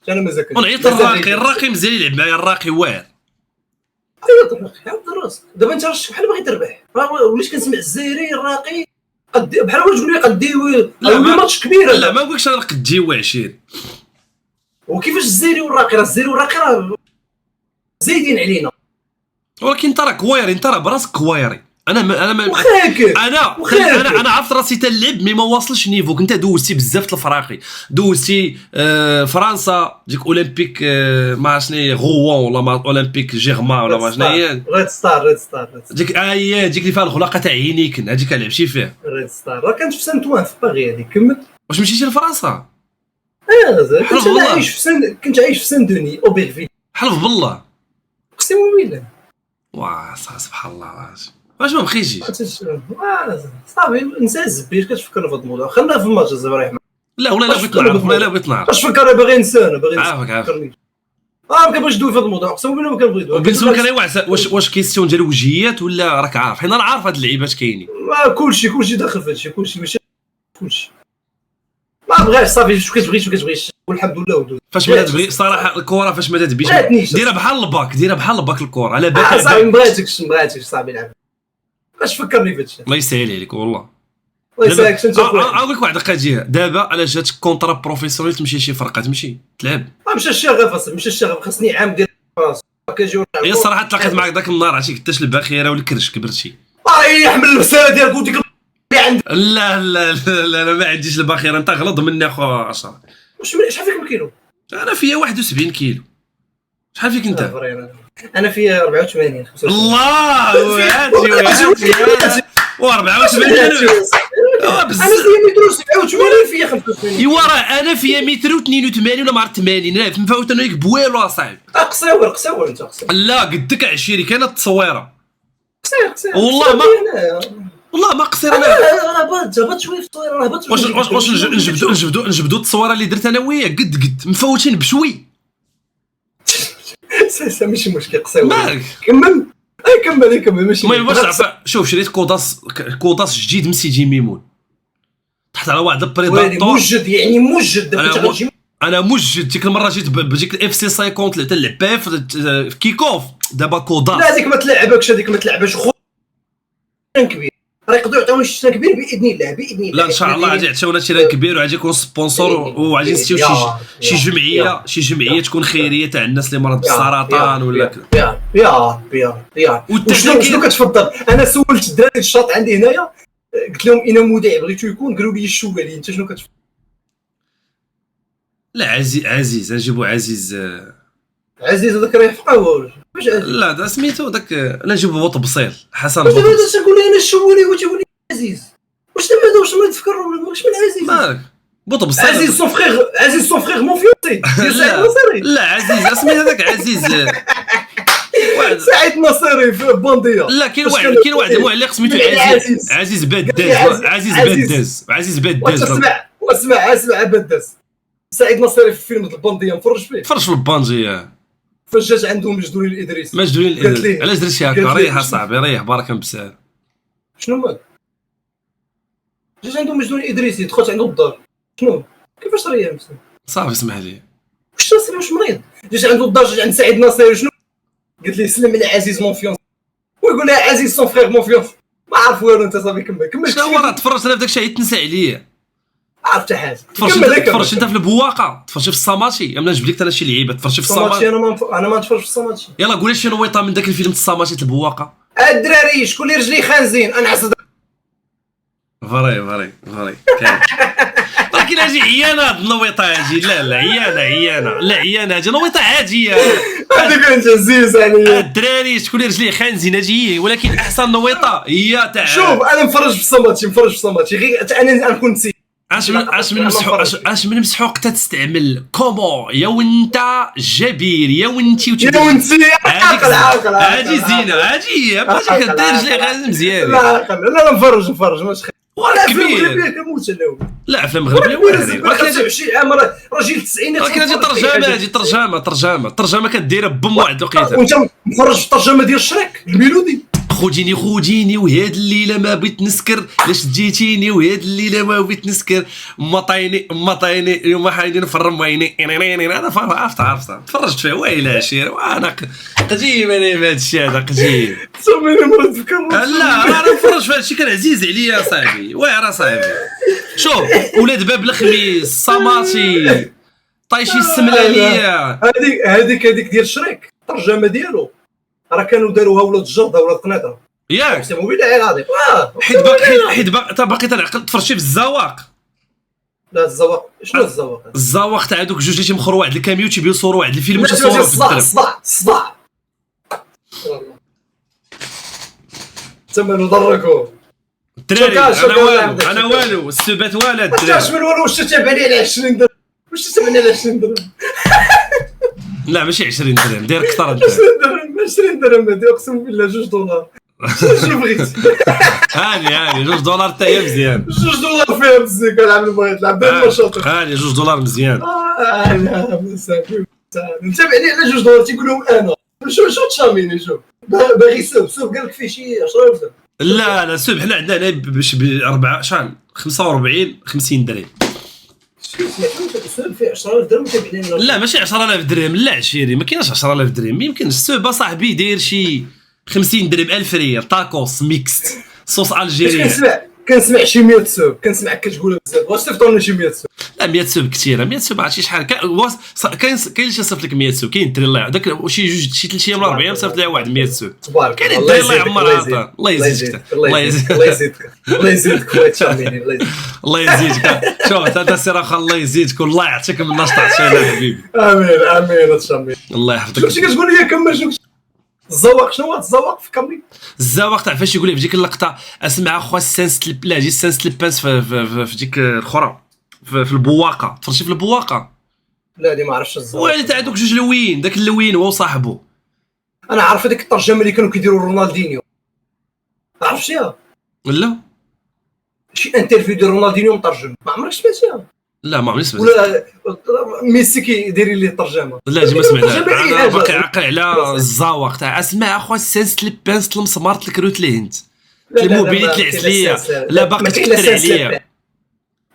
انا مازال نعيط الراقي مزيان يلعب معايا، الراقي واعر. عاود راسك دابا انت بحال باغي تربح، وليت كنسمع الزيري الراقي بحال واش تقول لي قديوي ماتش كبير. لا ما بغيتش انا قديوي 20. وكيفاش الزيري والراقي؟ راه الزيري والراقي راه زايدين علينا، ولكن انت راه كوايري، انت راه براسك كوايري. انا عرفت راسي تلعب مي ما واصلش نيفوك. انت دوزتي بزاف د الفراقي، دوزتي فرنسا ديك اولمبيك ما عرفت شنو هي غوون ولا اولمبيك جيرما ولا ما شنو هي ريد ستار ديك ديك اللي فيها الخلاقه تاع عينيكن هذيك لعبتي فيها. ريد ستار راه كانت في سانتوان في باغي هذيك. كمل. واش مشيتي لفرنسا؟ كنت عايش في سان دوني اوبيرفيل. حلف بالله اقسم بالله. واه سبحان الله. واش ما بخيتيش؟ صافي نسى الزبير. كتفكرنا في هذا الموضوع، خلينا في الماتش زعما رايح. لا والله لا بغيت نعرف اش فكر باغي نسى عافاك ما كنبغيش ندوي في هذا الموضوع، اقسم بالله ما كنبغي ندوي. بالنسبه لك انا واش كيستيون ديال وجهيات ولا راك عارف؟ حنا عارف هاد اللعيبات كاينين. كلشي داخل في هادشي، كلشي ماشي كلشي. ما بغاش صافي، شو كتبغيش والحمد لله ودوز. فاش ما تبغي صراحه الكره فاش ما تبيش ديرها بحال الباك الكره على بالك. صافي ما بغيتكش صافي لعب. اش فكرني في هادشي. الله يسهل عليك والله. الله يسهلك. انت عاود لك واحد القضيه دابا على جاتك كونطرا بروفيسيونيل تمشي شي فرقه تمشي تلعب. مشى الشغف خاصني عام ديال راسي كنجيو. هي الصراحه تلاقيت معاك ذاك النهار عرفتي قلتاش الباخيره والكرش كبرتي. يحمل الرساله ديال قلت لك عندي. لا ما عنديش الباخيره، انت غلط مني اخو 10. شحال فيك من كيلو؟ انا فيا 71 كيلو. شحال فيك انت؟ انا فيا 84 85. الله وهاتي انا فيا متر 87 فيا 85. ايوا راه انا فيا متر 82 ولا مع 80. لا مفوت انا بويلو اصاحبي. قصير انت قصير. لا قدك عشيري كاينه التصويره. قصير والله ما قصير انا. هبط شويه في التصويره. واش نجبدوا التصويره اللي درت انا وياك قد مفوتين بشوي. ماشي مشكل قصير. مالك كمل ماشي. المهم باش تعرف شوف شريت كوداس جديد من سيدي ميمون تحت على واحد البريداتور موجد دابا تغنجي. انا موجد. ديك المره جيت بديك الاف سي 50 اللي تلعب في كيكوف. دابا كوداس لا هذيك ما تلعبكش خويا كبير. راه يقدروا يعطيونا شي شيء كبير باذن الله. لا ان شاء الله غادي يعطيونا شي كبير وغادي يكون سبونسور وغادي نستيو شي جمعيه تكون خيريه تاع الناس اللي مرض بالسرطان ولا كذا. يا ربي شنو كتفضل؟ انا سولت الدراري الشاط عندي هنايا قلت لهم انا مذيع بغيتو يكون قالوا لي الشوالي. انت شنو كتفضل؟ لا عزيز نجيبو عزيز هذاك راه يفقهوا. لا دا سميتو داك لا نجيبو بوط بصيل حسن بوط. دابا تقول لي انا الشوالي وتقول لي عزيز. واش دابا واش ما تفكروا واش من عزيز؟ مالك بوط بصح عزيز سون فخيغ مون فيوتي ديال سعيد نصيري. لا عزيز اسمي هذاك عزيز واحد سعيد نصيري في بونديه. لا كاين واحد المعلق سميتو عزيز بداز. عزيز بداز واسمع بداز. سعيد نصيري في فيلم البونديه مفرج فيه. فرش في البانجيه فاش جات عندهم مجدولين الادريس. علاش درتي هكا؟ ريح اصاحبي ريح بارك بزاف. شنو مالك؟ جات عندهم مجدولين الادريسي دخلت عنده الدار. شنو كيفاش ريح مسكين؟ صافي اسمح لي. واش نصيري واش مريض؟ جات عنده الدار جات عند سعيد نصيري شنو قلت لي سلم على عزيز مون فيونس ويقول لها عزيز سون فخيغ مون فيونس. ما عارف والو انت صافي كمل. شنو هو راه تفرجت انا في داك الشيء تنسى عليا. عرفت حتى حاجه. تفرجت انت في البواقه، تفرجت في الصاماتي، انا نجيب لك انا شي لعيبه تفرجت في الصاماتي. انا ما نتفرجش في الصاماتي. يلا قول لي شي نويطه من داك الفيلم الصاماتي البواقه. الدراري شكون اللي رجلي خانزين انا عصد. فري كاين ولكن اجي عيانه هاد النويطه هادي. لا عيانه هادي نويطه عاديه. هذيك انت عزيز عليا. الدراري شكون اللي رجليه خانزين هادي، ولكن احسن نويطه هي تاع شوف انا مفرج في الصاماتي غير انا نكون نسيت. اش من مسحوق تستعمل كومو يا وانت جبير يا ونتي عاقل هادي زينه هادي باش كدير رجلي مزيان. لا نفرج ماشي كبير. لا افلام مغربيه واعرين ولكن 25 عام راجل التسعينات. ولكن هذه ترجمه كديرها بم واحد الوقيته. وانت مفرج في الترجمه ديال شريك الميلودي. خوديني وهاد الليله ما بغيت نسكر لاش جيتيني وهاد الليله ما بغيت نسكر مطايني اليوم حايدين نفرم عيني انا عرفت تفرجت فيه ويلي عشير وانا قديم انا في هذا الشيء هذا قديم. سميني مرض في كامل. لا انا نفرج في هذا الشيء كان عزيز عليا صاحبي واعر صاحبي. شوف ولاد باب الخميس صاماتي طايشي السملانيه هذيك ديال شريك الترجمه ديالو راه كانوا داروها ولاد الجرده ولاد قنيطره ياك سمو بالله العظيم. حيت باقي تنعقل تفرجتي في الزواق. لا الزواق شنو الزواق؟ الزواق تاع دوك جوج اللي تيمخروا واحد الكاميو تيبيو يصوروا واحد الفيلم وتيصوروا في الدرب. صداع تما ضركوا الدراري. انا والو السبات ولا الدراري. واش من والو واش تتابع لي على 20 درهم واش تتابعني على 20 درهم؟ لا ماشي 20 درهم دير اكثر. 20 درهم هادي اقسم بالله $2 شنو بغيت؟ هاني $2 حتى هي مزيان. $2 فيها مزيان كنلعب بغيت نلعب بها النشاط. هاني $2 مزيان. انا صافي نتابعني على $2 تيقول لهم انا شو تشاميني شوف باغي سوب قال لك فيه شي 10 لا سوب حنا عندنا باش ب4 شحال 45 50 درهم. السوب فيه 10,000 درهم تابعني. لا ماشي 10,000 درهم لا عشيري ما كاينش 10,000 درهم. ما يمكنش السوب صاحبي داير شي 50 درهم 1000 ريال طاكوس ميكست صوص الجيري. كنسمع شي 100 سوب كنسمعك كتقول بزاف واش صيفطوا شي 100 سوب. لا 100 سوب كثيره 100 سوب عرفتي شحال كاين اللي صيفط لك 100 سوب. كاين الدري الله داك شي جوج شي 3 ايام ولا 4 ايام صيفط لها واحد 100 سوب. كاين الدري الله يعمرها الله يزيدك الله يزيدك خويا تشاميني الله يزيدك. شوف هذا الصراحه الله يزيدك والله يعطيك من النشاط عطينا حبيبي. امين تشاميني الله يحفظك. كلشي كتقول لي كمل الزواق شنو هو الزواق في كامل؟ الزواق تاع فاش يقول لك في ديك اللقطه اسمع اخويا السانس لا جي السانس لبانس في ديك الاخرى في البواقه. تفرجتي في البواقه؟ لا دي ما عرفتش الزواق. ويلي تاع دوك جوج لوين داك اللوين هو وصاحبه. انا عارف هذيك الترجمه اللي كانوا كيديروا رونالدينيو عرفتيها؟ لا شي انترفيو ديال رونالدينيو مترجم ما عمرك سمعتيها؟ لا ما عمري سمعت. ولا ميسي كيدير لي الترجمه. لا جي ما سمعتها. انا باقي عاقل على الزواق تاع اسمع اخويا السانس لبانس المسمارت الكروت اللي هنت الموبيليت العسليه. لا باقي تكثر عليا.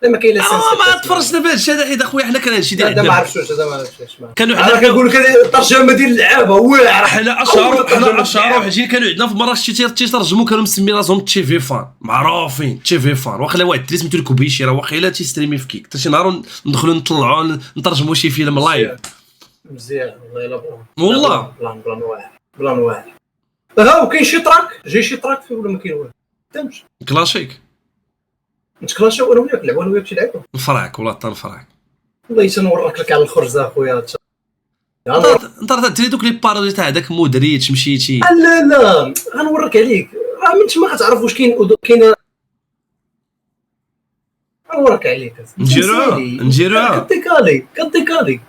لا ما كاين لا سانس. ما تفرجنا في هذا الشيء حيت اخويا حنا كان هادشي ديال هذا ما عرفتوش هذا ما عرفتوش كانوا حنا كنقول لك الترجمه ديال اللعابه واعره. حنا اشهر حاجه كانوا عندنا في مراكش تيترجموا كانوا مسمين راسهم تشيفي فان معروفين تشيفي فان واخا واحد الدري سميتو الكوبيشي راه واخيلا تيستريمي في كيك حتى شي نهار ندخلوا نطلعوا نترجموا شي فيلم لايف مزيان والله الا والله بلان واعر. ها وكاين شي تراك جاي شي تراك فيه ولا ما كاين والو تمش كلاشيك نتكلاشوا انا وياك نلعبوا انا وياك تلعبوا نفرعك ولا تنفرعك والله تنورك لك على الخرزه اخويا. انت راه تدير دوك لي بارودي تاع داك مودريتش مشيتي. لا غنورك عليك راه من تما غتعرف واش كاين وراك عليك نديروها كديكالي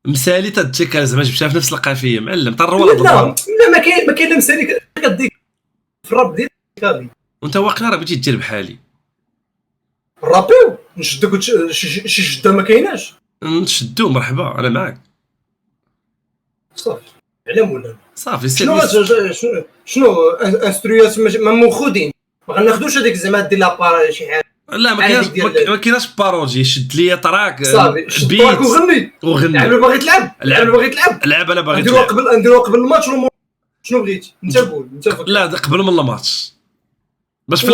مسالي تديك زعما جبتها في نفس القافيه معلم طر لا ما كاين لا مسالي كديك في الراب ديال كالي وانت واقيلا راه بغيتي دير بحالي الرابيو نشدك شي جده ما كايناش نشدو مرحبا انا معاك صافي على مولانا صافي شنو انسترويات ما مخودين ما غناخذوش هذيك زعما دير لابار شي حاجه لا ما كايناش باروجي شد ليا طراك صافي شد طراك وغني لعب باغي تلعب لعب انا باغي نديرو قبل الماتش شنو بغيتي انت قول لا قبل من الماتش باش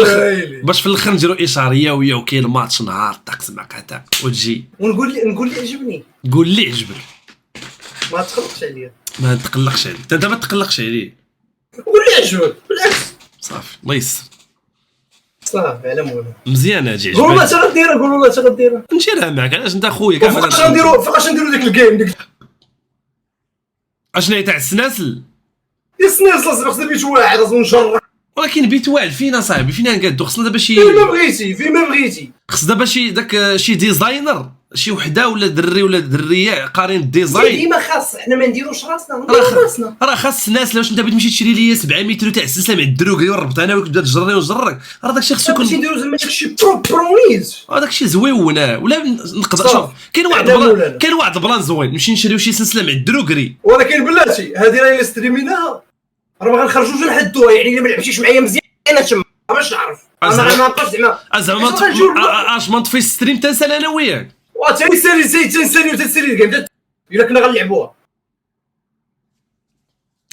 في الاخر نديرو اشاريه وكاين الماتش نهار طاقس معك هكا وتجي ونقول لي عجبني قول لي عجبك ما تقلقش عليا ما نتقلقش عليك انت ما تقلقش عليه قول لي عجبك بالعكس صافي الله يسر صافي على مولانا مزيان اجي قول والله اش غديرها نديرها معك علاش انت خويا كاع فاش نديرو ديك الجيم اشنو هي تاع السناسل السناس لازم خصنا بيت واحد لازم نجرب ولكن بيت واحد فينا صاحبي فينا نقادو خصنا دابا شي فين ما بغيتي خص دابا شي داك شي ديزاينر شي وحده ولا دري ولا دريه قارين الديزاين ديما خاص حنا ما نديروش راسنا راه خاص الناس واش انت بغيت تمشي تشري ليا 7 متر تاع السلسله مع الدروكي وربط انا وتبدا تجرني ونجرك راه داكشي خصو يكون نديرو زعما داكشي برونيز داكشي زويون ولا نقدر شوف كاين واحد البلان زوين نمشي نشريو شي سلسله مع الدروكري ولكن بلاتي هذه راهي ستريميناها راه ما غنخرجوش نحدوها يعني الا ما لعبتيش معايا مزيان انا تما باش نعرف انا ما نبقاش زعما اش ما نطفي الستريم تنسال انا وياك تنسالي الجيم الا كنا غنلعبوها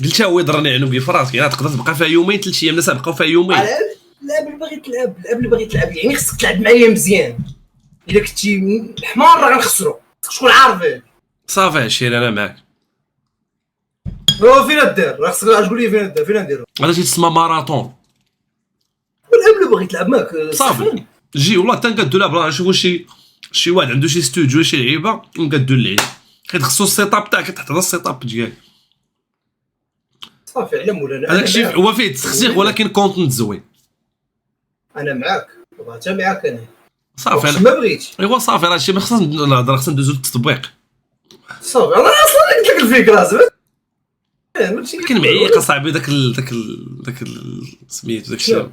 قلتها هو يضرني عنق في راسك يعني تقدر تبقى فيها يومين 3 ايام الناس بقاو فيها يومين لا اللي باغي تلعب يعني خصك تلعب معايا مزيان الا كنتي حمار راه غنخسروا شكون عارف صافي عشير انا معاك هو فين الدار راه خصك تقول لي فين نديرو هذا تسمى ماراثون ولا باغي تلعب معاك صافي جي والله حتى نقادو لا بلا نشوفو شي واحد عنده شي ستوديو شي لعيبه ونقادو اللعيب حيت خصو السيت اب تاعك تحت هذا السيت اب ديالك صافي على مولانا هذاك الشيء هو فيه تخزيق ولكن كونتنت زوين انا معاك حتى معاك انا صافي ما بغيتش ايوا صافي راه شي ما خصنا نهضر خصنا ندوزو للتطبيق صافي انا اصلا قلت لك الفكره زعما كاين معيق اصاحبي داك سميتو داك الشيء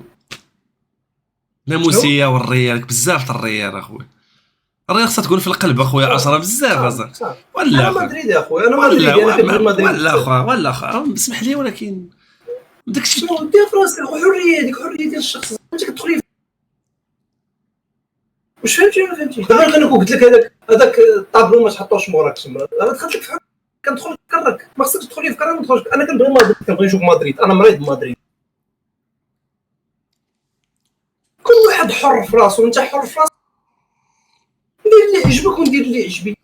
ناموسيه والريال بزاف الريال اخويا الريال خصها تكون في القلب اخويا اشرا بزاف ولا انا مدريدي اخويا انا مدريدي ولا اخويا اسمح لي ولكن داك الشيء شنو دير في راسك حريه ديك حريه ديال الشخص انت كتدخلي واش فهمتي دابا انا قلت لك هذاك الطابلو ما تحطوش موراك تما انا دخلت لك في كندخل نكرك ما خصكش تدخلي في كرة ما تدخلش انا كنبغي مدريد كنبغي نشوف مدريد انا مريض بمدريد كل واحد حر في راسو انت حر في راسك ندير اللي يعجبك وندير اللي يعجبني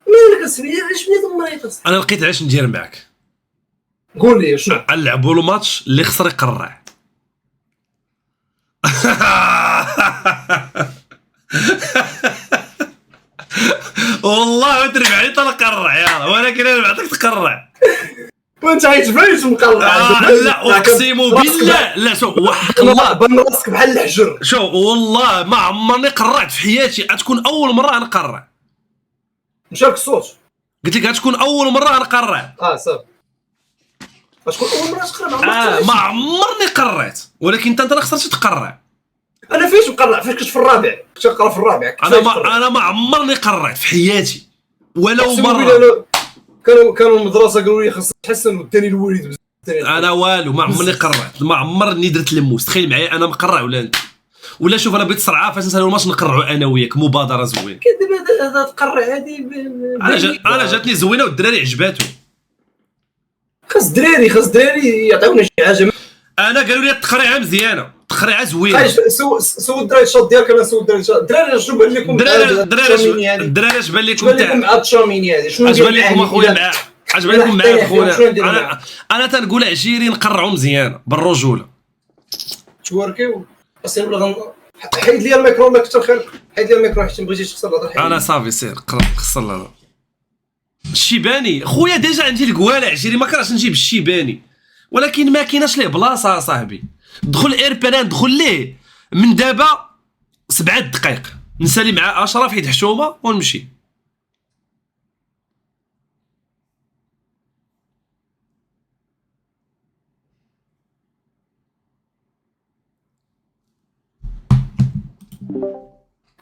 مالك اسمي عجبني ثم مريض انا لقيت علاش ندير معاك قول لي شنو نلعبوا له ماتش اللي خسر يقرع والله ادري بعيد تقرع يا ولكن انا بعطيك تقرع وانت عيتبان مقرع لا اقسم بالله لا شوف وحق الله بان راسك بحال الحجر شوف والله ما عمرني قرعت في حياتي غتكون اول مره نقرع مشاك الصوت قلت لك غتكون اول مره نقرع صافي غتكون اول مره تقرع ما عمرني قرعت ولكن انت راه خسرتي تقرع انا فاش مقرع فاش كنت في الرابع كنت نقرا في الرابع انا ما عمرني قرعت في حياتي ولو مره كانوا المدرسه قالوا لي خاصك تحسن والثاني الوليد بزاف انا والو ما عمرني قرعت ما عمرني درت لموس تخيل معايا انا مقرع ولا انت ولا شوف انا بغيت سرعه فاش نسالو الماتش نقرعوا انا وياك مبادره زوينه دابا هذا تقرع هذه انا جاتني زوينه والدراري عجباتو خاص الدراري يعطيونا شي حاجه انا قالوا لي التقريعه مزيانه تقريعه زوينه سو الدراري الشوط ديالك انا سو الدراري شنو بان لكم الدراري اش بان لكم تاع مع تشاميني هذه شنو بان لكم اخويا معاه اش بان لكم معاه خويا انا تنقول عشيري نقرعوا مزيانه بالرجوله توركيو اصلا ولا حيد لي الميكرو الله كثر خير حيد لي الميكرو حيت ما بغيتيش تخسر الهضره انا صافي سير خسر الهضره الشيباني خويا ديجا عندي الكواله عشيري ما كرهتش نجيب الشيباني ولكن ما كايناش ليه بلاصه صاحبي دخل ايربلان دخل ليه من دابا 7 دقائق نسالي مع اشرف حيت حشومه ونمشي.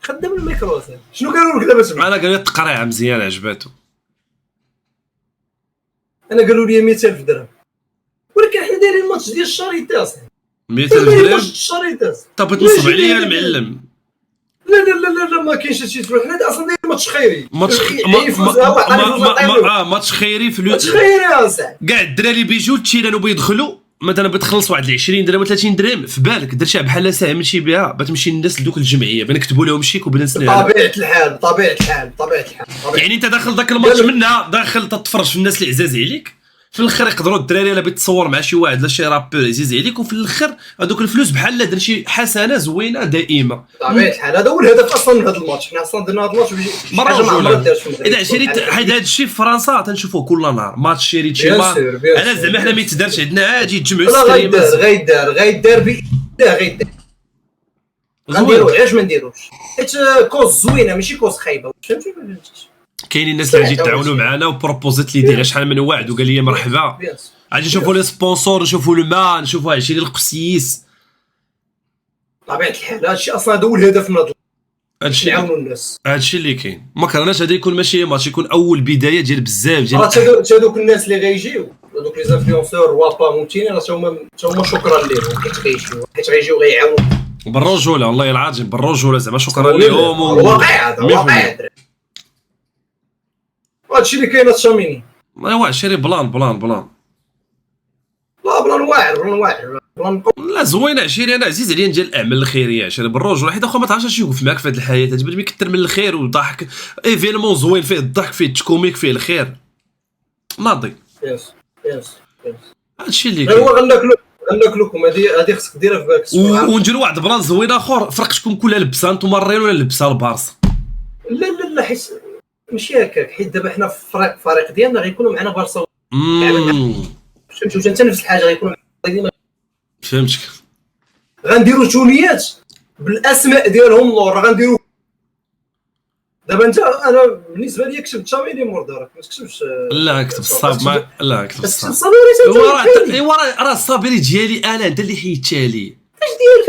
خدام الميكرو اصاحبي. شنو قالوا لك دابا سمع؟ انا قال لي التقريعه مزيان عجباتو. انا قالوا لي 100000 درهم، ولكن حنا دايرين ماتش ديال الشريطه اصاحبي. 100000 دايرين درهم ماتش الشريطه. طب تنصب عليا المعلم. لا لا لا لا لا ما كاينش هادشي تفرح. حنا اصلا دايرين ماتش خيري. ماتش ماتش خيري ماتش فلوس. خيري اصاحبي. كاع الدراري بيجيو تشيلانو بيدخلوا مثلا بتخلص واحد 20 درهم ولا 30 درهم في بالك درتيها بحال ساهم شي بها بتمشي للناس لدوك الجمعيه بنكتبوا لهم شيك وبنسني. طبيعه الحال طبيعه الحال طبيعه الحال. يعني انت داخل ذاك الماتش منها داخل تتفرج في الناس اللي عزاز عليك، في الاخر يقدروا الدراري الا بيتصور مع شي واحد لا شي رابور عزيز عليك، وفي الاخر هذوك الفلوس بحال لا درت شي حسنه زوينه دائمه. طبيعه الحال هذا هو الهدف اصلا من هذا الماتش. حنا اصلا درنا هذا الماتش مره حاجه ما عمرها رجوله. دارت في المغرب. اذا شريت حيت هذا الشيء في فرنسا تنشوفوه كل نهار ماتش شريت شي بيان ماتش. سور، بيان انا سور. زعما حنا ما يتدارش عندنا عادي يتجمعوا لا ستريمرز. غيدار لا غيدار غنديرو علاش ما نديروش؟ حيت كوز زوينه ماشي كوز خايبه. فهمتي ولا فهمتيش؟ كاينين الناس اللي غادي يتعاونوا معنا وبروبوزيت لي ديالها شحال من واحد وقال لي مرحبا. بيان سور. غادي نشوفوا لي سبونسور نشوفوا الماء نشوفوا هادشي ديال القسيس. طبيعه الحال هادشي اصلا هذا هو الهدف من هذا هادشي نعاونوا الناس. هادشي اللي كاين. ما كرهناش هذا يكون ماشي ماتش، يكون اول بدايه ديال بزاف ديال راه تا دوك الناس اللي غيجيو دوك لي زانفلونسور وابا موتين راه تا هما شكرا ليهم حيت غيجيو غيعاونوا بالرجوله والله العظيم بالرجوله زعما شكرا لهم. الواقع هذا واقع. هادشي اللي كاين الشاميني. ايوا شري بلان لا بلان واعر بلان لا زوينه عشيري. انا عزيز عليا ندير الاعمال الخيريه عشيري بالرجوله، حيت اخو ما تعرفش اش يوقف معاك في هذه الحياه. تجبد يكثر من الخير والضحك، ايفينمون زوين فيه الضحك فيه التكوميك فيه الخير ناضي. يس هادشي اللي كاين. هو غناكلوكم هذه خصك ديرها في بالك. ونديروا واحد بلان زوين اخر فرق شكون كلها لبسها نتوما الريال ولا لبسها البارسا. لا حيت ماشي هكاك. حيت دابا حنا في الفريق ديالنا غيكونوا معنا بارسا. فهمتي؟ انت نفس الحاجه غيكونوا ديما. فهمتك. غنديروا تونيات بالاسماء ديالهم لور. غنديروا دابا انا بالنسبه لي كتبت تشاميني مور دارك ما تكتبش. لا كتب الصاب ما لا كتب الصاب. الصابيري راه الصابيري ديالي انا انت اللي حيدتها لي. اش ديالك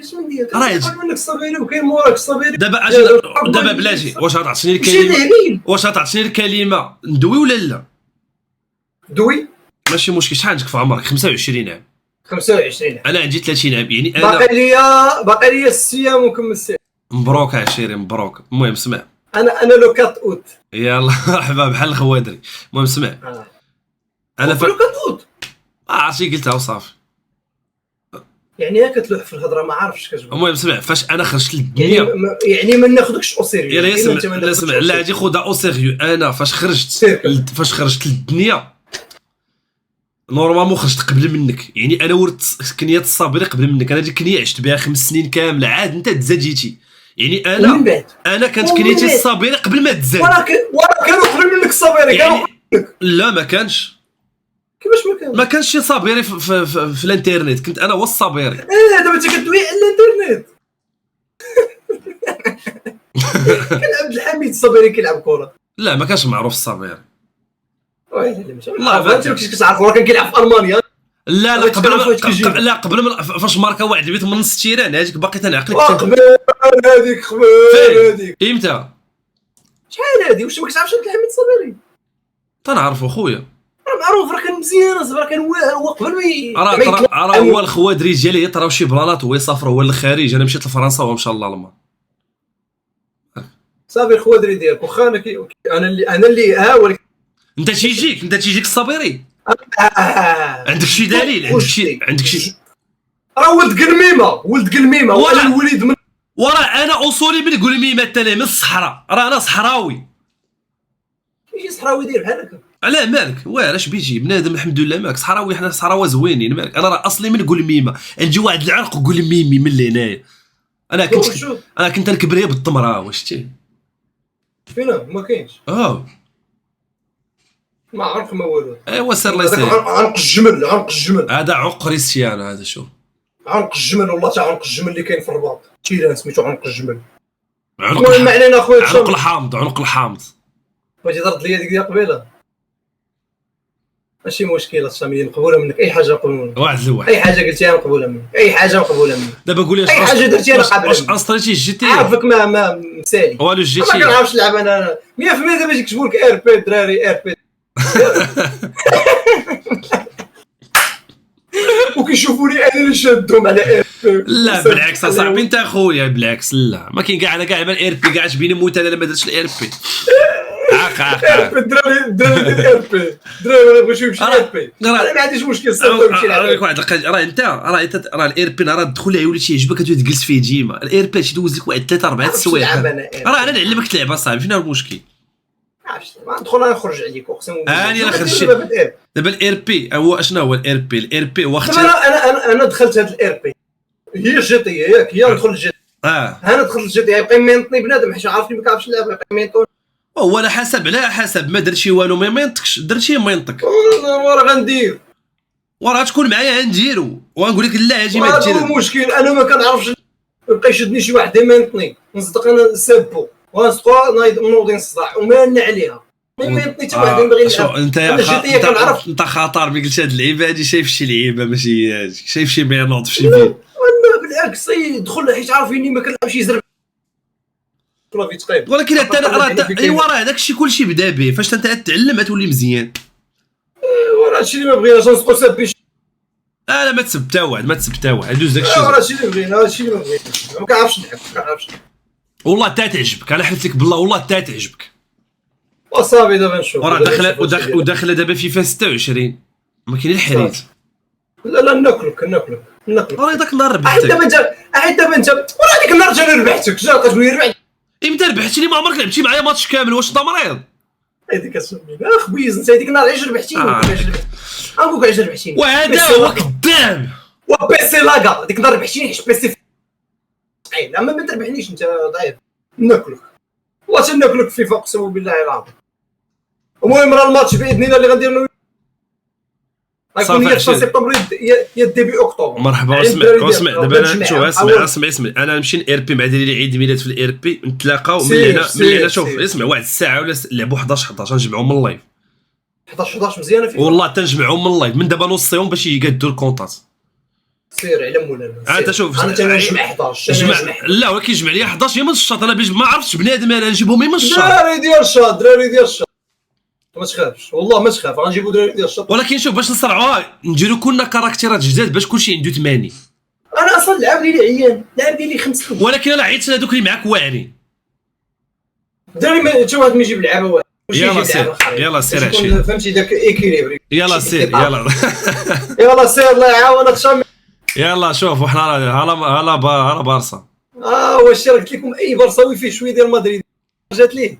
اش من ديالك راه قبل منك الصابيري وكاين موراك الصابيري. دابا بلاتي واش غتعطيني الكلمه ندوي ولا لا؟ دوي ماشي مشكل. شحال عندك في عمرك؟ 25 عام. 25 عام. انا عندي 30 عام يعني انا باقي لي 6 ايام ونكمل السنه. مبروك عشيري مبروك. المهم اسمع انا لو 4 اوت يلا مرحبا بحال الخوادري. المهم اسمع انا لو 4 اوت عرفتي قلتها وصافي. يعني هكا تلوح في الهضره ما عارفش كتقول. المهم اسمع فاش انا خرجت للدنيا يعني ما ناخذكش او سيريو. يلا اسمع لا غادي خذها او سيريو. انا فاش خرجت للدنيا نورمالمون خرجت قبل منك. يعني انا ورثت كنيه الصابري قبل منك. انا ديك الكنيه عشت بها 5 سنين كامله عاد انت تزاديتي. يعني انا كانت كنيتي الصابري قبل ما تزاد. وراه كانوا قبل منك الصابري كانوا لا ما كانش. كيفاش ما كانش شي صابيري في الانترنت. كنت انا هو الصابيري. دابا انت كدوي على الانترنت. كان عبد الحميد الصابيري كيلعب كره. لا ما كانش معروف الصابيري. والله انت ما كنتش كتعرف راه كان كيلعب في المانيا. لا قبل فاش ماركا واحد البيت من نص التيران هذيك باقي تنعقل قبل هذيك امتى شحال هذه واش ما كتعرفش عبد الحميد الصابيري؟ تنعرفو خويا راه معروف راه كان مزيان راه كان هو قبل راه هو الخوادري ديالي يطراو شي بلانات هو يسافر هو للخارج. انا مشيت لفرنسا وهو مشى لالمان. صافي الخوادري ديالك واخا انا اللي ولكن انت تيجيك الصابيري. عندك شي دليل؟ عندك شي راه ولد قلميمه وانا الوليد من وراه انا اصولي من قلميمه حتى من الصحراء. راه انا صحراوي. يجي صحراوي دير بحال هكا. علاه مالك علاش بيجي بنادم الحمد لله مالك صحراوي. حنا صحراوه زوينين مالك. انا راه اصلي من قلميمه عندي واحد العرق قلميمي من هنايا. انا كنت نكبريه بالتمره واش شتي فينا ما كاينش. ما عرف ما والو. ايوا سير الله يسهل. عنق الجمل هذا عقريسيان هذا. شوف عنق الجمل والله تاع عنق الجمل اللي كاين في الرباط تيران سميتو عنق الجمل. المهم ما علينا اخويا عنق الحامض، عنق الحامض. بغيتي ترد ليا ديك قبيله ماشي مشكله الشاميه مقبوله منك، اي حاجه مقبوله منك، واحد لواحد. اي حاجه قلتيها مقبوله منك، اي حاجه مقبوله منك. دابا قول لي اي حاجه درتيها انا قابله واش منك. انستريتي جي تي؟ عارفك ما مسالي والو جي ما تي. كنعرفش نلعب انا 100% دابا يكتبوا لك ار بي دراري ار بي وكيشوفوني انا اللي شادهم على ار بي. لا بالعكس اصاحبي انت اخويا، بالعكس لا ما كاين كاع انا كاع الاير بي كاع تبيني موت انا ما درتش الاير بي. عاق عاق عاق. دراري ار بي دراري بغيتو يمشي ار بي انا ما عنديش مشكل صافي نمشي راه نلعب. لك واحد القضيه، راه انت راه الاير بي راه تدخل عليه ولا تيعجبك تجلس فيه ديما. الاير بي تيدوز لك واحد 3 4 السوايع. راه انا نعلمك تلعب اصاحبي، فين المشكل؟ عرفتش ندخل انا نخرج عليك اقسم بالله. انا خرجت دابا الاير بي هو اشنو هو الاير بي؟ الاير بي هو انا دخلت هاد الاير بي هي الجي تي ياك هي ندخل الجي تي. انا دخلت الجي تي يبقى يمينطني بنادم حيت عارفني ما كنعرفش نلعب يبقى يمينطوني. هو على حسب ما درتي والو ما يمنطقش، درتي يمنطق. وراه غندير وراه تكون معايا غنديرو وغنقول لك لا اجي ما دير. هذا هو المشكل انا ما كنعرفش يبقى يشدني شي واحد يمينطني نصدق انا سابو ونصدقوا نوضي نصدع ومالنا عليها ما يمينطني حتى واحد باغي يلعب. شو انت انت خاطر ملي قلت هاد اللعيبه هادي شايف شي لعيبه ماشي هادي، شايف شي بينوض في شي فيديو. انا بالعكس يدخل حيت عارفيني ما كنلعبش يزرب كلافي تقيب. ولكن حتى راه ايوا راه داك الشيء كلشي بدا به، فاش انت تعلم تولي مزيان. وراه هادشي اللي ما بغيناش نسقو سابي. لا ما تسب تا واحد، ما تسب تا واحد، دوز داك الشيء. راه هادشي اللي بغينا هادشي اللي ما بغيناش ما كنعرفش نلعب ما كنعرفش. والله حتى تعجبك، انا حلفت لك بالله والله حتى تعجبك. وصافي دابا نشوف. وراه داخله دابا فيفا 26 ما كاين الحريت. لا ناكلك راه داك النهار حيت ربحتك. دابا انت وراه ديك النهار انا ربحتك جا كتقول لي ربحت. امتى ربحتيني؟ ما عمرك لعبتي معايا ماتش كامل، واش انت مريض؟ هذيك كتسميني اخ بيز انت هذيك النهار علاش ربحتيني نقولك علاش ربحتيني وهذا هو كذاب وبيسي لاكا ديك النهار ربحتيني حيت بيسي صعيب اما ما تربحنيش انت ضعيف ناكلك والله تناكلك فيفا اقسم بالله العظيم. المهم راه الماتش باذن الله اللي غندير غيكون هي 9 سبتمبر يا ديبي اكتوبر. مرحبا. اسمع دابا انا شوف اسمع انا نمشي الاير بي مع ديري عيد ميلاد في الاير بي نتلاقاو من هنا شوف اسمع واحد الساعه ولا نلعبوا 11 نجمعهم من اللايف 11 مزيانه فيه والله تنجمعهم من اللايف من دابا نص يوم باش يقادوا الكونطات. سير على مولانا انت شوف انا تنجمع 11 لا ولكن جمع لي 11 من الشاط انا ما عرفتش بنادم انا نجيبهم من الشاط. دراري ديال الشاط ما تخافش والله ما تخاف غنجيبو دراري ديال الشاط. ولكن شوف باش نصرعوها نديرو كلنا كاركتيرات جداد باش كلشي عنده 80. انا اصلا لعب لي عيان لعب لي 5 ولكن انا عيطت لهذوك اللي معاك واعرين دراري حتى واحد ما يجيب لعابه واحد. يلا سير عشي فهمتي داك ايكيليبري. يلا سير يلا سير الله يعاونك شام. يلا شوف وحنا على بارسا. واش راه قلت لكم اي برصاوي فيه شويه ديال مدريد جات ليه